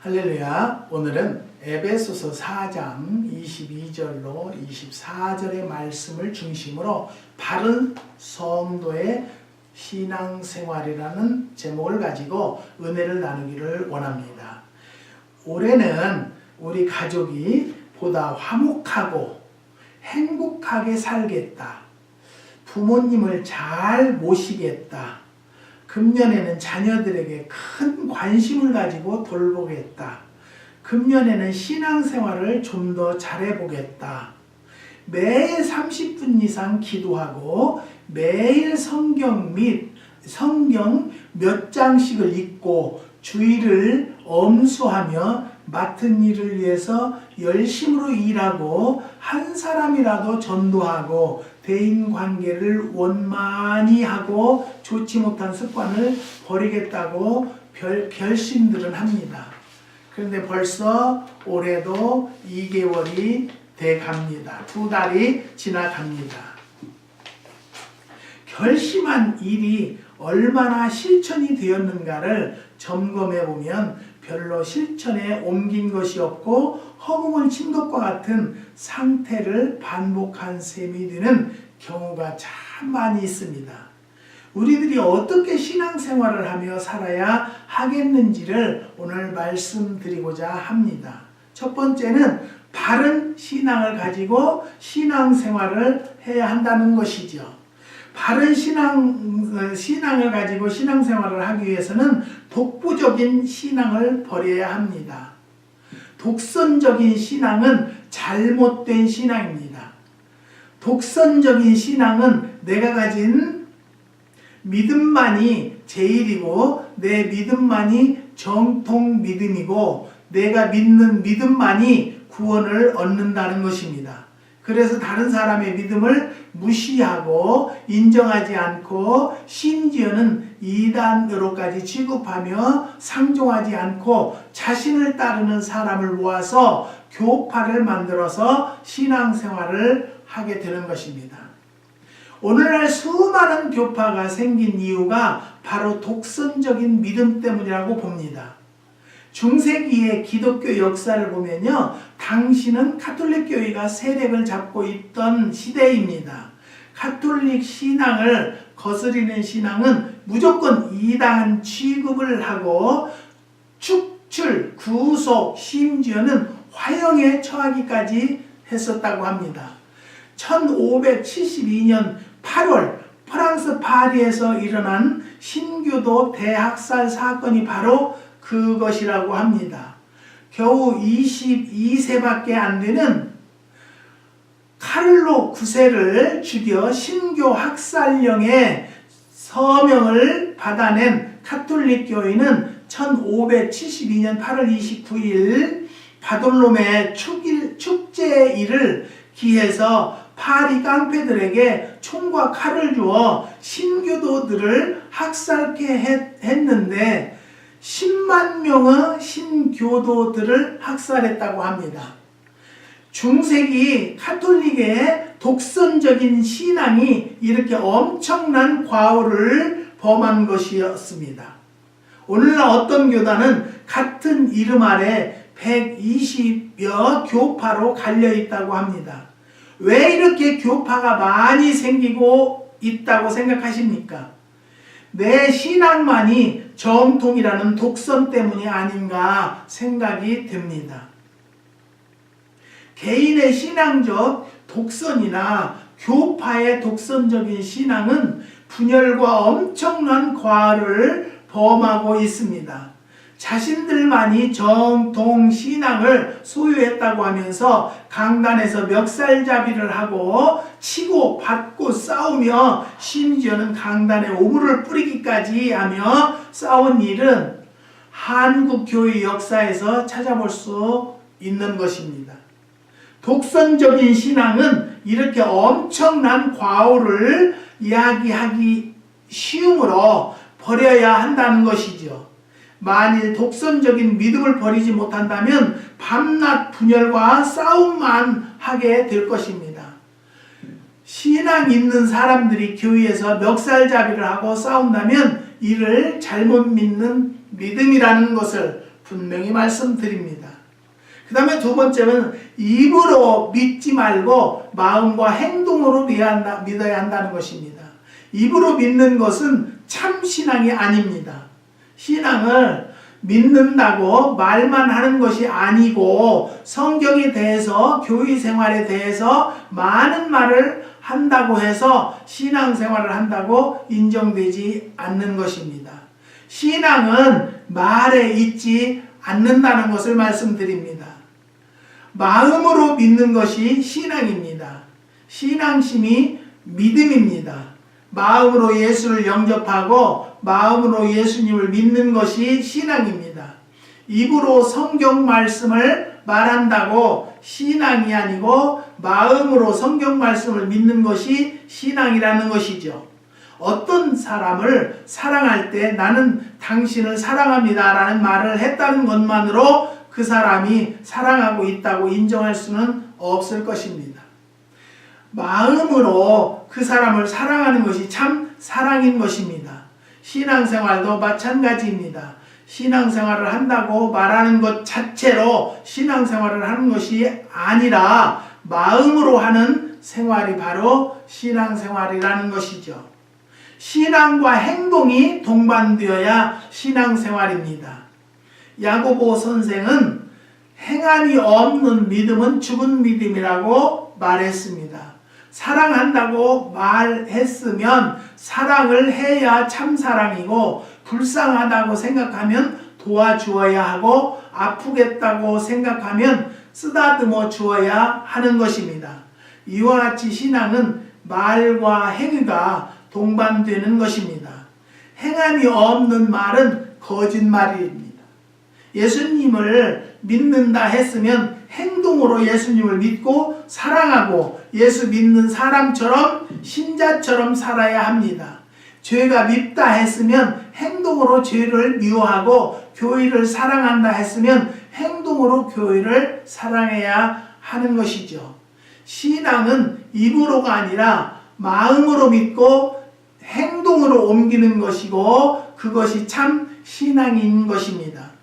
할렐루야. 오늘은 에베소서 4장 22절로 24절의 말씀을 중심으로 바른 성도의 신앙생활이라는 제목을 가지고 은혜를 나누기를 원합니다. 올해는 우리 가족이 보다 화목하고 행복하게 살겠다. 부모님을 잘 모시겠다. 금년에는 자녀들에게 큰 관심을 가지고 돌보겠다. 금년에는 신앙생활을 좀 더 잘해보겠다. 매일 30분 이상 기도하고 매일 성경 몇 장씩을 읽고 주일을 엄수하며 맡은 일을 위해서 열심으로 일하고 한 사람이라도 전도하고 대인관계를 원만히 하고 좋지 못한 습관을 버리겠다고 결심들은 합니다. 그런데 벌써 올해도 2개월이 돼 갑니다. 2달이 지나갑니다. 결심한 일이 얼마나 실천이 되었는가를 점검해 보면 별로 실천에 옮긴 것이 없고 허공을 친 것과 같은 상태를 반복한 셈이 되는 경우가 참 많이 있습니다. 우리들이 어떻게 신앙생활을 하며 살아야 하겠는지를 오늘 말씀드리고자 합니다. 첫 번째는 바른 신앙을 가지고 신앙생활을 해야 한다는 것이죠. 바른 신앙을 가지고 신앙생활을 하기 위해서는 독보적인 신앙을 버려야 합니다. 독선적인 신앙은 잘못된 신앙입니다. 독선적인 신앙은 내가 가진 믿음만이 제일이고 내 믿음만이 정통 믿음이고 내가 믿는 믿음만이 구원을 얻는다는 것입니다. 그래서 다른 사람의 믿음을 무시하고 인정하지 않고 심지어는 이단으로까지 취급하며 상종하지 않고 자신을 따르는 사람을 모아서 교파를 만들어서 신앙생활을 하게 되는 것입니다. 오늘날 수많은 교파가 생긴 이유가 바로 독선적인 믿음 때문이라고 봅니다. 중세기의 기독교 역사를 보면요, 당시는 가톨릭 교회가 세력을 잡고 있던 시대입니다. 가톨릭 신앙을 거스리는 신앙은 무조건 이단 취급을 하고 축출, 구속, 심지어는 화형에 처하기까지 했었다고 합니다. 1572년 8월 프랑스 파리에서 일어난 신교도 대학살 사건이 바로 그것이라고 합니다. 겨우 22세밖에 안 되는 카를로 9세를 죽여 신교 학살령에 서명을 받아낸 가톨릭 교회는 1572년 8월 29일 바돌로메 축제일을 기해서 파리 깡패들에게 총과 칼을 주어 신교도들을 학살케 했는데 10만 명의 신교도들을 학살했다고 합니다. 중세기 가톨릭의 독선적인 신앙이 이렇게 엄청난 과오를 범한 것이었습니다. 오늘날 어떤 교단은 같은 이름 아래 120여 교파로 갈려 있다고 합니다. 왜 이렇게 교파가 많이 생기고 있다고 생각하십니까? 내 신앙만이 정통이라는 독선 때문이 아닌가 생각이 듭니다. 개인의 신앙적 독선이나 교파의 독선적인 신앙은 분열과 엄청난 과를 범하고 있습니다. 자신들만이 정통 신앙을 소유했다고 하면서 강단에서 멱살잡이를 하고 치고 받고 싸우며 심지어는 강단에 오물을 뿌리기까지 하며 싸운 일은 한국 교회 역사에서 찾아볼 수 있는 것입니다. 독선적인 신앙은 이렇게 엄청난 과오를 이야기하기 쉬우므로 버려야 한다는 것이죠. 만일 독선적인 믿음을 버리지 못한다면 밤낮 분열과 싸움만 하게 될 것입니다. 신앙 있는 사람들이 교회에서 멱살잡이를 하고 싸운다면 이를 잘못 믿는 믿음이라는 것을 분명히 말씀드립니다. 그 다음에 두 번째는 입으로 믿지 말고 마음과 행동으로 믿어야 한다는 것입니다. 입으로 믿는 것은 참 신앙이 아닙니다. 신앙을 믿는다고 말만 하는 것이 아니고 성경에 대해서 교회 생활에 대해서 많은 말을 한다고 해서 신앙생활을 한다고 인정되지 않는 것입니다. 신앙은 말에 있지 않는다는 것을 말씀드립니다. 마음으로 믿는 것이 신앙입니다. 신앙심이 믿음입니다. 마음으로 예수를 영접하고 마음으로 예수님을 믿는 것이 신앙입니다. 입으로 성경 말씀을 말한다고 신앙이 아니고 마음으로 성경 말씀을 믿는 것이 신앙이라는 것이죠. 어떤 사람을 사랑할 때 나는 당신을 사랑합니다 라는 말을 했다는 것만으로 그 사람이 사랑하고 있다고 인정할 수는 없을 것입니다. 마음으로 그 사람을 사랑하는 것이 참 사랑인 것입니다. 신앙생활도 마찬가지입니다. 신앙생활을 한다고 말하는 것 자체로 신앙생활을 하는 것이 아니라 마음으로 하는 생활이 바로 신앙생활이라는 것이죠. 신앙과 행동이 동반되어야 신앙생활입니다. 야고보 선생은 행함이 없는 믿음은 죽은 믿음이라고 말했습니다. 사랑한다고 말했으면 사랑을 해야 참사랑이고 불쌍하다고 생각하면 도와주어야 하고 아프겠다고 생각하면 쓰다듬어 주어야 하는 것입니다. 이와 같이 신앙은 말과 행위가 동반되는 것입니다. 행함이 없는 말은 거짓말입니다. 예수님을 믿는다 했으면 행동으로 예수님을 믿고 사랑하고 예수 믿는 사람처럼 신자처럼 살아야 합니다. 죄가 밉다 했으면 행동으로 죄를 미워하고 교회를 사랑한다 했으면 행동으로 교회를 사랑해야 하는 것이죠. 신앙은 입으로가 아니라 마음으로 믿고 행동으로 옮기는 것이고 그것이 참 신앙인 것입니다.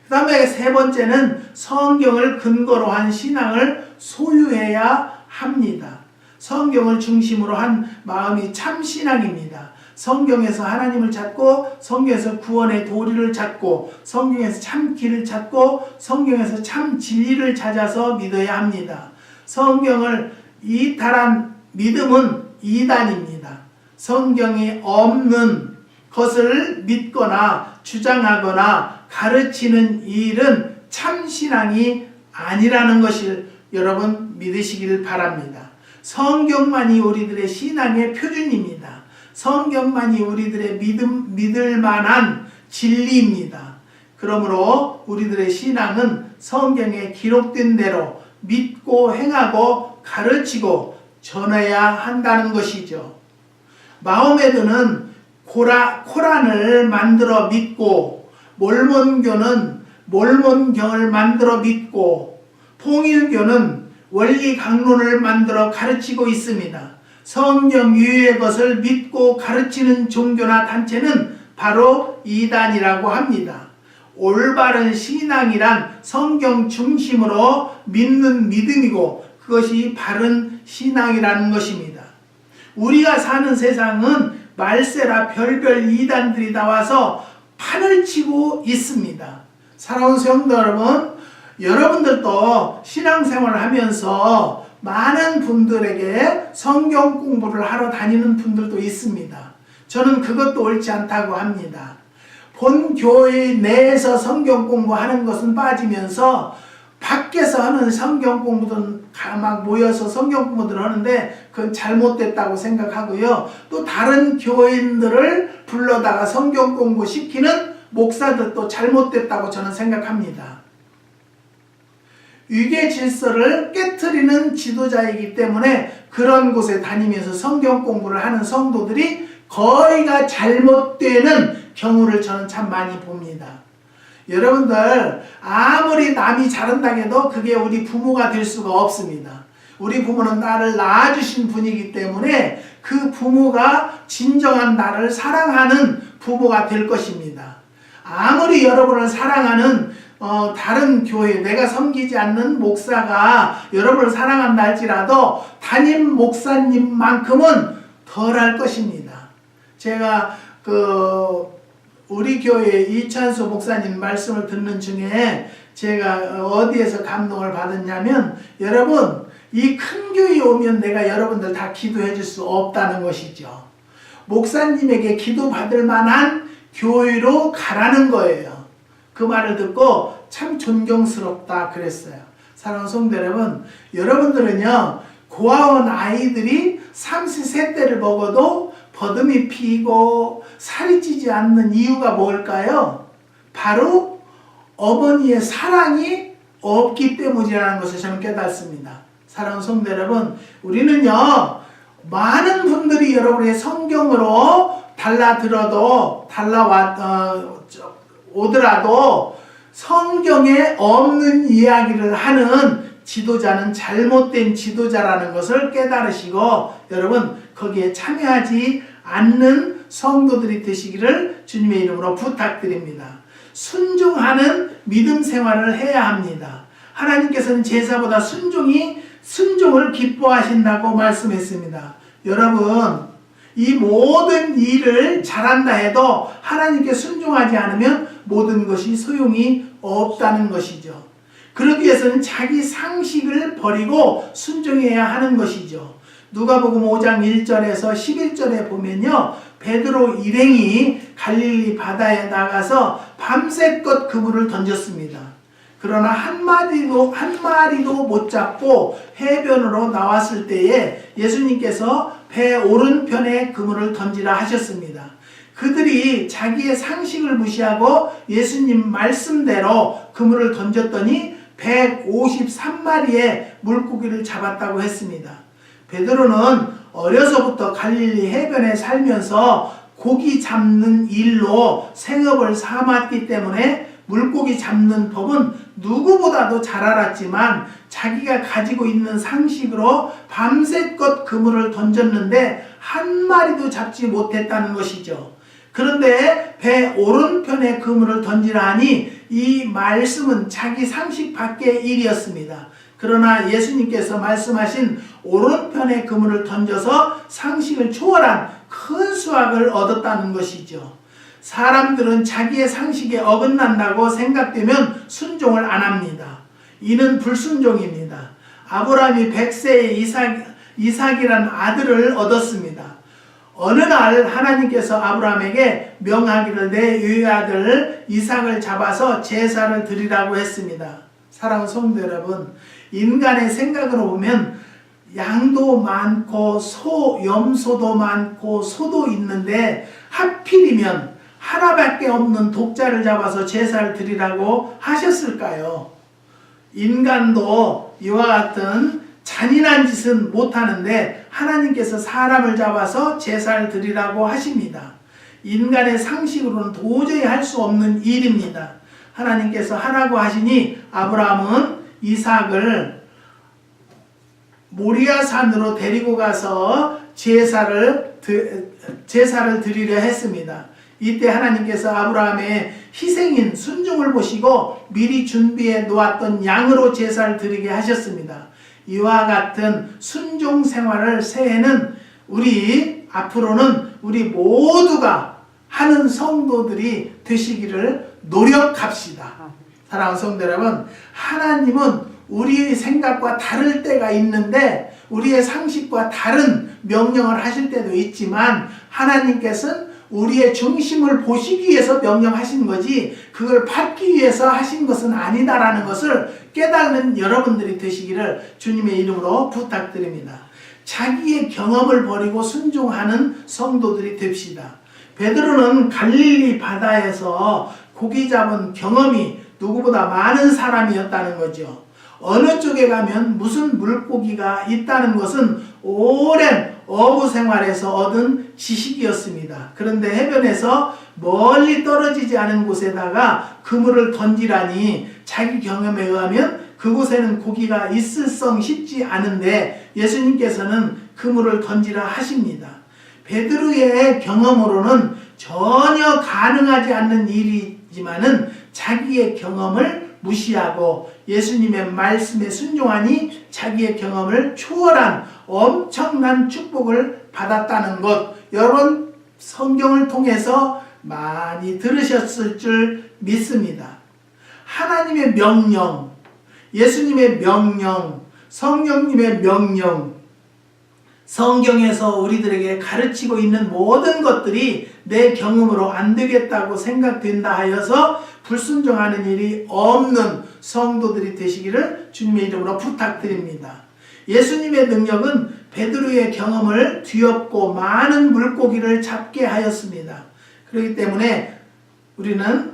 그 다음에 세 번째는 성경을 근거로 한 신앙을 소유해야 합니다. 성경을 중심으로 한 마음이 참 신앙입니다. 성경에서 하나님을 찾고 성경에서 구원의 도리를 찾고 성경에서 참 길을 찾고 성경에서 참 진리를 찾아서 믿어야 합니다. 성경을 이탈한 믿음은 이단입니다. 성경이 없는 것을 믿거나 주장하거나 가르치는 일은 참 신앙이 아니라는 것을 여러분 믿으시길 바랍니다. 성경만이 우리들의 신앙의 표준입니다. 성경만이 우리들의 믿을 만한 진리입니다. 그러므로 우리들의 신앙은 성경에 기록된 대로 믿고 행하고 가르치고 전해야 한다는 것이죠. 마호메드는 코란을 만들어 믿고 몰몬교는 몰몬경을 만들어 믿고 통일교는 원리 강론을 만들어 가르치고 있습니다. 성경 유의 것을 믿고 가르치는 종교나 단체는 바로 이단이라고 합니다. 올바른 신앙이란 성경 중심으로 믿는 믿음이고 그것이 바른 신앙이라는 것입니다. 우리가 사는 세상은 말세라 별별 이단들이 나와서 판을 치고 있습니다. 사랑하는 성도 여러분, 여러분들도 신앙생활을 하면서 많은 분들에게 성경 공부를 하러 다니는 분들도 있습니다. 저는 그것도 옳지 않다고 합니다. 본 교회 내에서 성경 공부하는 것은 빠지면서 밖에서 하는 성경 공부들 막 모여서 성경 공부들 하는데 그건 잘못됐다고 생각하고요. 또 다른 교인들을 불러다가 성경 공부 시키는 목사들도 잘못됐다고 저는 생각합니다. 위계 질서를 깨트리는 지도자이기 때문에 그런 곳에 다니면서 성경 공부를 하는 성도들이 거의가 잘못되는 경우를 저는 참 많이 봅니다. 여러분들 아무리 남이 잘한다고 해도 그게 우리 부모가 될 수가 없습니다. 우리 부모는 나를 낳아주신 분이기 때문에 그 부모가 진정한 나를 사랑하는 부모가 될 것입니다. 아무리 여러분을 사랑하는 다른 교회, 내가 섬기지 않는 목사가 여러분을 사랑한다 할지라도 담임 목사님만큼은 덜할 것입니다. 제가 우리 교회 이찬수 목사님 말씀을 듣는 중에 제가 어디에서 감동을 받았냐면, 여러분, 이 큰 교회에 오면 내가 여러분들 다 기도해 줄 수 없다는 것이죠. 목사님에게 기도받을 만한 교회로 가라는 거예요. 그 말을 듣고 참 존경스럽다 그랬어요. 사랑하는 성도 여러분, 여러분들은요, 고아원 아이들이 삼시세때를 먹어도 버듬이 피고 살이 찌지 않는 이유가 뭘까요? 바로 어머니의 사랑이 없기 때문이라는 것을 저는 깨닫습니다. 사랑하는 성도 여러분, 우리는요, 많은 분들이 여러분의 성경으로 오더라도 성경에 없는 이야기를 하는 지도자는 잘못된 지도자라는 것을 깨달으시고, 여러분 거기에 참여하지 않는 성도들이 되시기를 주님의 이름으로 부탁드립니다. 순종하는 믿음 생활을 해야 합니다. 하나님께서는 제사보다 순종을 기뻐하신다고 말씀했습니다. 여러분, 이 모든 일을 잘한다 해도 하나님께 순종하지 않으면 모든 것이 소용이 없다는 것이죠. 그러기 위해서는 자기 상식을 버리고 순종해야 하는 것이죠. 누가복음 5장 1절에서 11절에 보면요, 베드로 일행이 갈릴리 바다에 나가서 밤새껏 그물을 던졌습니다. 그러나 한 마리도 못 잡고 해변으로 나왔을 때에 예수님께서 배 오른편에 그물을 던지라 하셨습니다. 그들이 자기의 상식을 무시하고 예수님 말씀대로 그물을 던졌더니 153마리의 물고기를 잡았다고 했습니다. 베드로는 어려서부터 갈릴리 해변에 살면서 고기 잡는 일로 생업을 삼았기 때문에 물고기 잡는 법은 누구보다도 잘 알았지만 자기가 가지고 있는 상식으로 밤새껏 그물을 던졌는데 한 마리도 잡지 못했다는 것이죠. 그런데 배 오른편에 그물을 던지라 하니 이 말씀은 자기 상식 밖의 일이었습니다. 그러나 예수님께서 말씀하신 오른편에 그물을 던져서 상식을 초월한 큰 수확을 얻었다는 것이죠. 사람들은 자기의 상식에 어긋난다고 생각되면 순종을 안 합니다. 이는 불순종입니다. 아브라함이 100세에 이삭이라는 아들을 얻었습니다. 어느 날 하나님께서 아브라함에게 명하기를 내 외아들 이삭을 잡아서 제사를 드리라고 했습니다. 사랑하는 성도 여러분, 인간의 생각으로 보면 양도 많고 염소도 많고 소도 있는데 하필이면 하나밖에 없는 독자를 잡아서 제사를 드리라고 하셨을까요? 인간도 이와 같은 잔인한 짓은 못하는데 하나님께서 사람을 잡아서 제사를 드리라고 하십니다. 인간의 상식으로는 도저히 할 수 없는 일입니다. 하나님께서 하라고 하시니 아브라함은 이삭을 모리아산으로 데리고 가서 제사를 드리려 했습니다. 이때 하나님께서 아브라함의 희생인 순종을 보시고 미리 준비해 놓았던 양으로 제사를 드리게 하셨습니다. 이와 같은 순종 생활을 새해는 앞으로는 우리 모두가 하는 성도들이 되시기를 노력합시다. 사랑하는 성도 여러분, 하나님은 우리의 생각과 다를 때가 있는데 우리의 상식과 다른 명령을 하실 때도 있지만 하나님께서는 우리의 중심을 보시기 위해서 명령하신 거지 그걸 받기 위해서 하신 것은 아니다라는 것을 깨닫는 여러분들이 되시기를 주님의 이름으로 부탁드립니다. 자기의 경험을 버리고 순종하는 성도들이 됩시다. 베드로는 갈릴리 바다에서 고기 잡은 경험이 누구보다 많은 사람이었다는 거죠. 어느 쪽에 가면 무슨 물고기가 있다는 것은 오랜 어부 생활에서 얻은 지식이었습니다. 그런데 해변에서 멀리 떨어지지 않은 곳에다가 그물을 던지라니 자기 경험에 의하면 그곳에는 고기가 있을성 싶지 않은데 예수님께서는 그물을 던지라 하십니다. 베드로의 경험으로는 전혀 가능하지 않는 일이지만은 자기의 경험을 무시하고 예수님의 말씀에 순종하니 자기의 경험을 초월한 엄청난 축복을 받았다는 것, 여러분 성경을 통해서 많이 들으셨을 줄 믿습니다. 하나님의 명령, 예수님의 명령, 성령님의 명령, 성경에서 우리들에게 가르치고 있는 모든 것들이 내 경험으로 안 되겠다고 생각된다 하여서 불순종하는 일이 없는 성도들이 되시기를 주님의 이름으로 부탁드립니다. 예수님의 능력은 베드로의 경험을 뒤엎고 많은 물고기를 잡게 하였습니다. 그렇기 때문에 우리는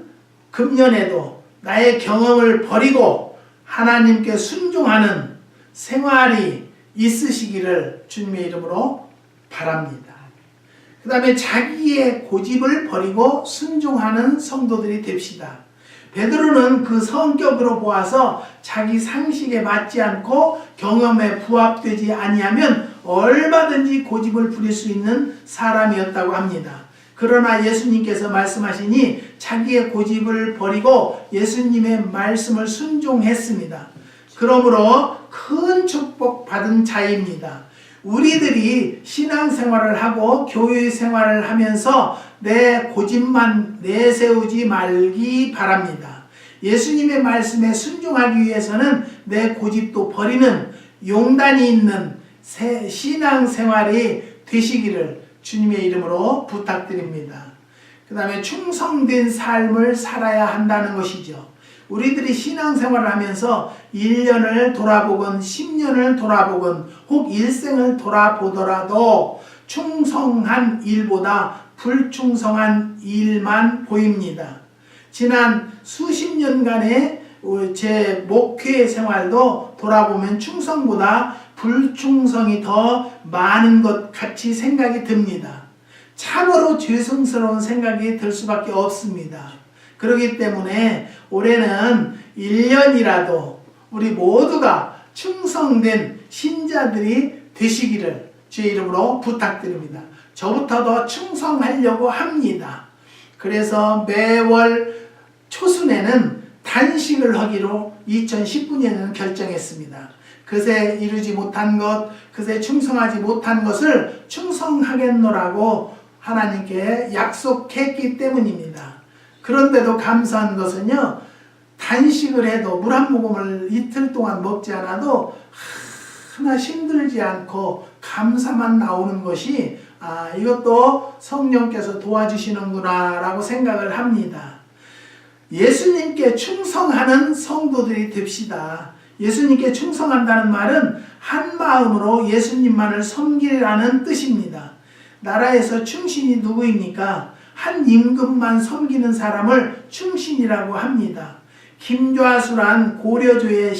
금년에도 나의 경험을 버리고 하나님께 순종하는 생활이 있으시기를 주님의 이름으로 바랍니다. 그 다음에 자기의 고집을 버리고 순종하는 성도들이 됩시다. 베드로는 그 성격으로 보아서 자기 상식에 맞지 않고 경험에 부합되지 아니하면 얼마든지 고집을 부릴 수 있는 사람이었다고 합니다. 그러나 예수님께서 말씀하시니 자기의 고집을 버리고 예수님의 말씀을 순종했습니다. 그러므로 큰 축복 받은 자입니다. 우리들이 신앙생활을 하고 교회 생활을 하면서 내 고집만 내세우지 말기 바랍니다. 예수님의 말씀에 순종하기 위해서는 내 고집도 버리는 용단이 있는 신앙생활이 되시기를 주님의 이름으로 부탁드립니다. 그 다음에 충성된 삶을 살아야 한다는 것이죠. 우리들이 신앙생활을 하면서 1년을 돌아보건 10년을 돌아보건 혹 일생을 돌아보더라도 충성한 일보다 불충성한 일만 보입니다. 지난 수십 년간의 제 목회 생활도 돌아보면 충성보다 불충성이 더 많은 것 같이 생각이 듭니다. 참으로 죄송스러운 생각이 들 수밖에 없습니다. 그렇기 때문에 올해는 1년이라도 우리 모두가 충성된 신자들이 되시기를 주의 이름으로 부탁드립니다. 저부터도 충성하려고 합니다. 그래서 매월 초순에는 단식을 하기로 2019년에는 결정했습니다. 그새 이루지 못한 것, 그새 충성하지 못한 것을 충성하겠노라고 하나님께 약속했기 때문입니다. 그런데도 감사한 것은요, 단식을 해도 물 한 모금을 이틀 동안 먹지 않아도 하나 힘들지 않고 감사만 나오는 것이 이것도 성령께서 도와주시는구나 라고 생각을 합니다. 예수님께 충성하는 성도들이 됩시다. 예수님께 충성한다는 말은 한 마음으로 예수님만을 섬기라는 뜻입니다. 나라에서 충신이 누구입니까? 한 임금만 섬기는 사람을 충신이라고 합니다. 김좌수란 고려조의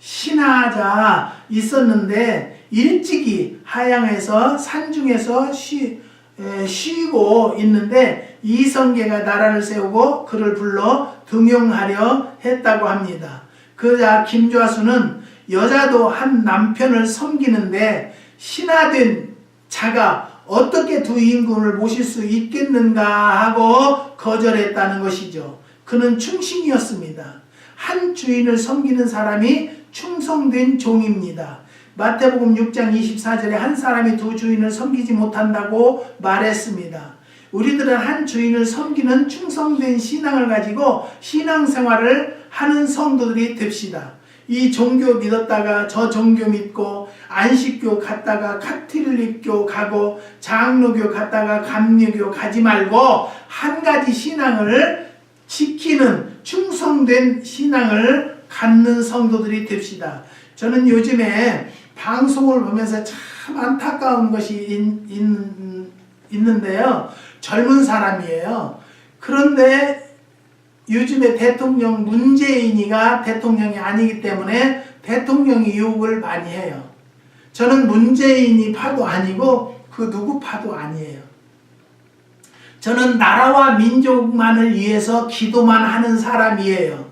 신하자 있었는데 일찍이 하양에서 산중에서 쉬고 있는데 이성계가 나라를 세우고 그를 불러 등용하려 했다고 합니다. 그자 김좌수는 여자도 한 남편을 섬기는데 신하된 자가 어떻게 두 임금을 모실 수 있겠는가 하고 거절했다는 것이죠. 그는 충신이었습니다. 한 주인을 섬기는 사람이 충성된 종입니다. 마태복음 6장 24절에 한 사람이 두 주인을 섬기지 못한다고 말했습니다. 우리들은 한 주인을 섬기는 충성된 신앙을 가지고 신앙생활을 하는 성도들이 됩시다. 이 종교 믿었다가 저 종교 믿고 안식교 갔다가 카톨릭교 가고 장로교 갔다가 감리교 가지 말고 한 가지 신앙을 지키는 충성된 신앙을 갖는 성도들이 됩시다. 저는 요즘에 방송을 보면서 참 안타까운 것이 있는데요. 젊은 사람이에요. 그런데 요즘에 대통령 문재인이가 대통령이 아니기 때문에 대통령이 욕을 많이 해요. 저는 문재인이 파도 아니고 그 누구 파도 아니에요. 저는 나라와 민족만을 위해서 기도만 하는 사람이에요.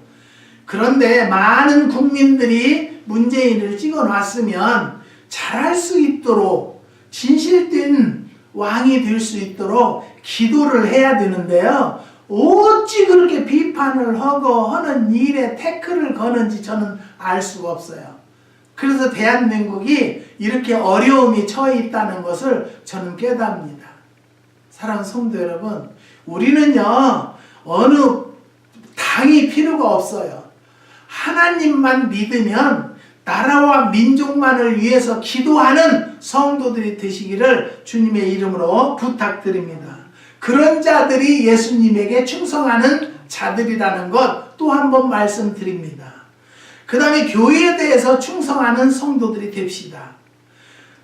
그런데 많은 국민들이 문재인을 찍어놨으면 잘할 수 있도록 진실된 왕이 될 수 있도록 기도를 해야 되는데요. 어찌 그렇게 비판을 하고 하는 일에 태클을 거는지 저는 알 수가 없어요. 그래서 대한민국이 이렇게 어려움이 처해 있다는 것을 저는 깨닫습니다. 사랑하는 성도 여러분, 우리는요 어느 당이 필요가 없어요. 하나님만 믿으면 나라와 민족만을 위해서 기도하는 성도들이 되시기를 주님의 이름으로 부탁드립니다. 그런 자들이 예수님에게 충성하는 자들이라는 것 또 한 번 말씀드립니다. 그 다음에 교회에 대해서 충성하는 성도들이 됩시다.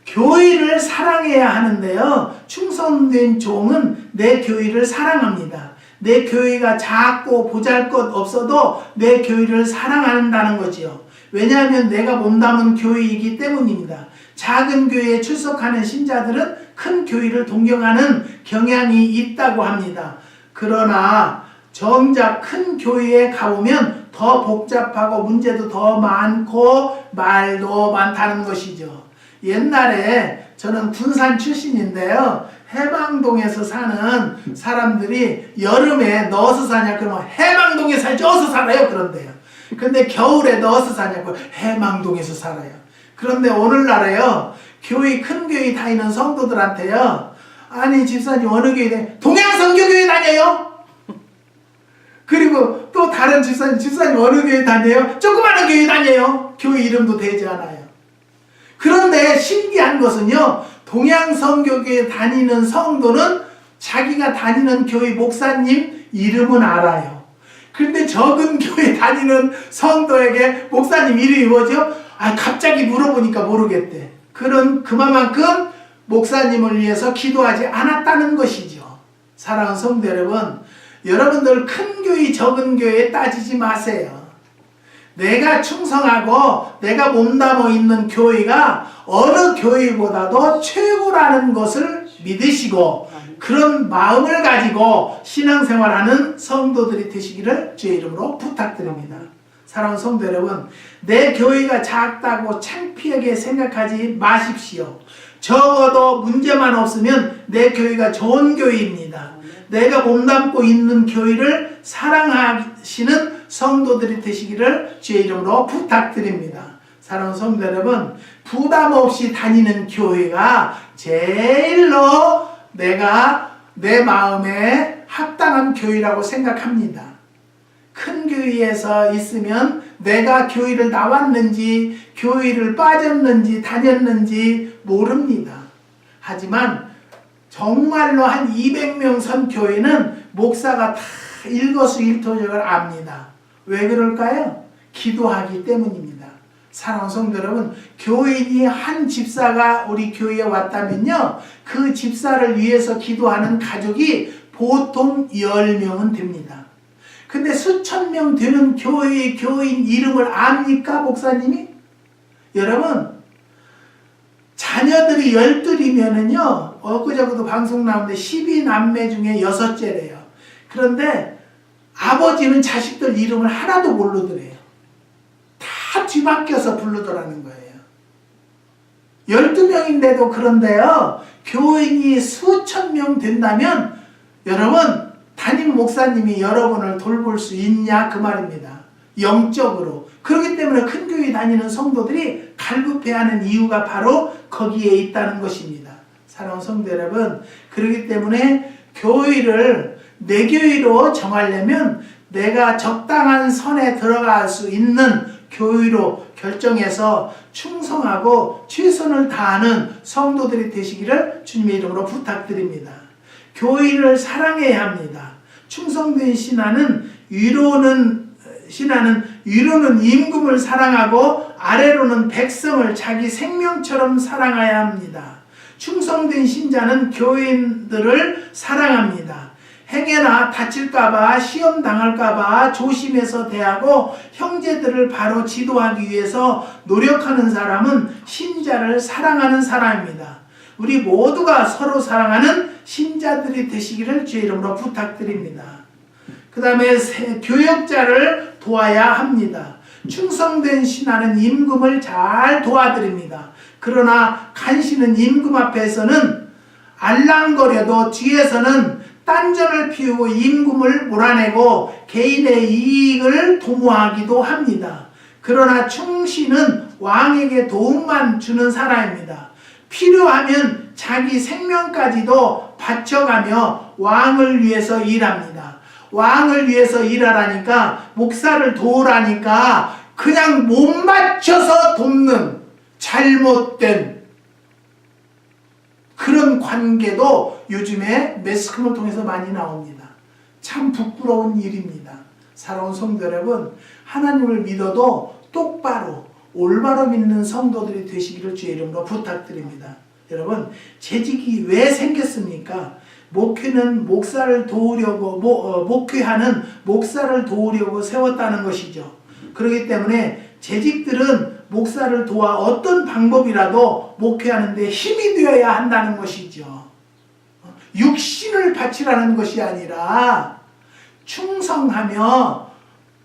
교회를 사랑해야 하는데요, 충성된 종은 내 교회를 사랑합니다. 내 교회가 작고 보잘것 없어도 내 교회를 사랑한다는 거지요. 왜냐하면 내가 몸담은 교회이기 때문입니다. 작은 교회에 출석하는 신자들은 큰 교회를 동경하는 경향이 있다고 합니다. 그러나 정작 큰 교회에 가보면 더 복잡하고 문제도 더 많고 말도 많다는 것이죠. 옛날에 저는 군산 출신인데요, 해방동에서 사는 사람들이 여름에 넣어서 사냐 그러면 해방동에 살지 어디서 살아요? 그런데요. 근데 겨울에 넣어서 사냐고 해망동에서 살아요. 그런데 오늘날에요, 큰 교회 다니는 성도들한테요, 아니 집사님 어느 교회 다녀요? 동양선교교회 다녀요? 그리고 또 다른 집사님 어느 교회 다녀요? 조그마한 교회 다녀요? 교회 이름도 되지 않아요. 그런데 신기한 것은요, 동양선교교회 다니는 성도는 자기가 다니는 교회 목사님 이름은 알아요. 그런데 적은 교회 다니는 성도에게 목사님 이름이 뭐죠? 갑자기 물어보니까 모르겠대. 그만큼 목사님을 위해서 기도하지 않았다는 것이죠. 사랑하는 성도 여러분, 여러분들 큰 교회 적은 교회에 따지지 마세요. 내가 충성하고 내가 몸담아 있는 교회가 어느 교회보다도 최고라는 것을 믿으시고 그런 마음을 가지고 신앙생활하는 성도들이 되시기를 주의 이름으로 부탁드립니다. 사랑하는 성도 여러분, 내 교회가 작다고 창피하게 생각하지 마십시오. 적어도 문제만 없으면 내 교회가 좋은 교회입니다. 내가 몸담고 있는 교회를 사랑하시는 성도들이 되시기를 주의 이름으로 부탁드립니다. 사랑하는 성도 여러분, 부담 없이 다니는 교회가 제일로 내가 내 마음에 합당한 교회라고 생각합니다. 큰 교회에서 있으면 내가 교회를 나왔는지 교회를 빠졌는지 다녔는지 모릅니다. 하지만 정말로 한 200명 선 교회는 목사가 다 일거수일투족을 압니다. 왜 그럴까요? 기도하기 때문입니다. 사랑하는 성도 여러분, 교인이 한 집사가 우리 교회에 왔다면요, 그 집사를 위해서 기도하는 가족이 보통 10명은 됩니다. 근데 수천 명 되는 교회의 교인 이름을 압니까, 목사님이? 여러분, 자녀들이 12이면은요, 엊그저께도 방송 나오는데 12남매 중에 6째래요. 그런데 아버지는 자식들 이름을 하나도 모르더래요. 다 뒤바뀌어서 부르더라는 거예요. 12명인데도 그런데요, 교인이 수천 명 된다면 여러분, 담임 목사님이 여러분을 돌볼 수 있냐 그 말입니다. 영적으로. 그렇기 때문에 큰 교회 다니는 성도들이 갈급해하는 이유가 바로 거기에 있다는 것입니다. 사랑하는 성도 여러분, 그렇기 때문에 교회를 내 교회로 정하려면 내가 적당한 선에 들어갈 수 있는 교회로 결정해서 충성하고 최선을 다하는 성도들이 되시기를 주님의 이름으로 부탁드립니다. 교회를 사랑해야 합니다. 충성된 신앙은 위로는 임금을 사랑하고 아래로는 백성을 자기 생명처럼 사랑해야 합니다. 충성된 신자는 교인들을 사랑합니다. 행여나 다칠까봐 시험 당할까봐 조심해서 대하고 형제들을 바로 지도하기 위해서 노력하는 사람은 신자를 사랑하는 사람입니다. 우리 모두가 서로 사랑하는 신자들이 되시기를 주의 이름으로 부탁드립니다. 그 다음에 교역자를 도와야 합니다. 충성된 신하는 임금을 잘 도와드립니다. 그러나 간신은 임금 앞에서는 알랑거려도 뒤에서는 딴전을 피우고 임금을 몰아내고 개인의 이익을 도모하기도 합니다. 그러나 충신은 왕에게 도움만 주는 사람입니다. 필요하면 자기 생명까지도 바쳐가며 왕을 위해서 일합니다. 왕을 위해서 일하라니까, 목사를 도우라니까 그냥 못 맞춰서 돕는 잘못된 그런 관계도 요즘에 매스컴을 통해서 많이 나옵니다. 참 부끄러운 일입니다. 사랑하는 성도 여러분, 하나님을 믿어도 똑바로 올바로 믿는 성도들이 되시기를 주의 이름으로 부탁드립니다. 여러분, 재직이 왜 생겼습니까? 목회는 목사를 도우려고, 목회하는 목사를 도우려고 세웠다는 것이죠. 그렇기 때문에 재직들은 목사를 도와 어떤 방법이라도 목회하는데 힘이 되어야 한다는 것이죠. 육신을 바치라는 것이 아니라 충성하며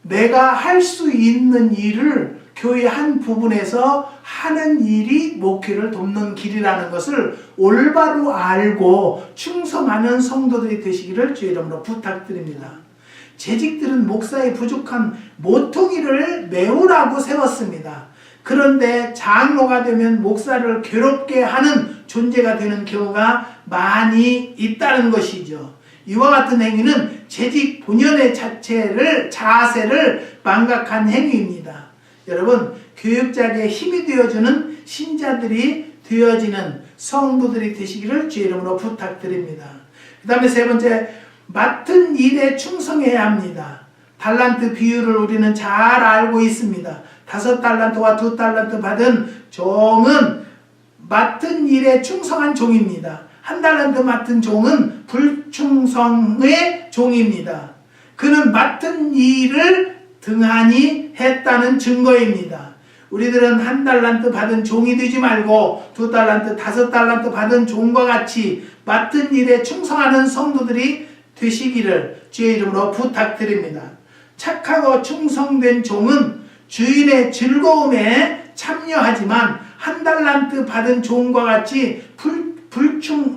내가 할 수 있는 일을 교회 한 부분에서 하는 일이 목회를 돕는 길이라는 것을 올바로 알고 충성하는 성도들이 되시기를 주의 이름으로 부탁드립니다. 재직들은 목사의 부족한 모퉁이를 메우라고 세웠습니다. 그런데 장로가 되면 목사를 괴롭게 하는 존재가 되는 경우가 많이 있다는 것이죠. 이와 같은 행위는 재직 본연의 자세를 망각한 행위입니다. 여러분, 교육자에게 힘이 되어주는 신자들이 되어지는 성도들이 되시기를 주의 이름으로 부탁드립니다. 그 다음에 세 번째, 맡은 일에 충성해야 합니다. 달란트 비율을 우리는 잘 알고 있습니다. 5달란트와 2달란트 받은 종은 맡은 일에 충성한 종입니다. 1달란트 맡은 종은 불충성의 종입니다. 그는 맡은 일을 등한히 했다는 증거입니다. 우리들은 1달란트 받은 종이 되지 말고 2달란트, 5달란트 받은 종과 같이 맡은 일에 충성하는 성도들이 되시기를 주의 이름으로 부탁드립니다. 착하고 충성된 종은 주인의 즐거움에 참여하지만 1달란트 받은 종과 같이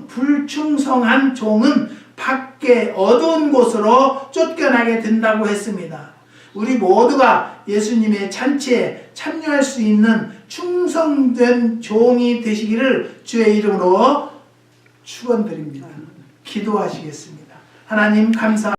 불충성한 종은 밖에 어두운 곳으로 쫓겨나게 된다고 했습니다. 우리 모두가 예수님의 잔치에 참여할 수 있는 충성된 종이 되시기를 주의 이름으로 축원드립니다. 기도하시겠습니다. 하나님 감사합니다.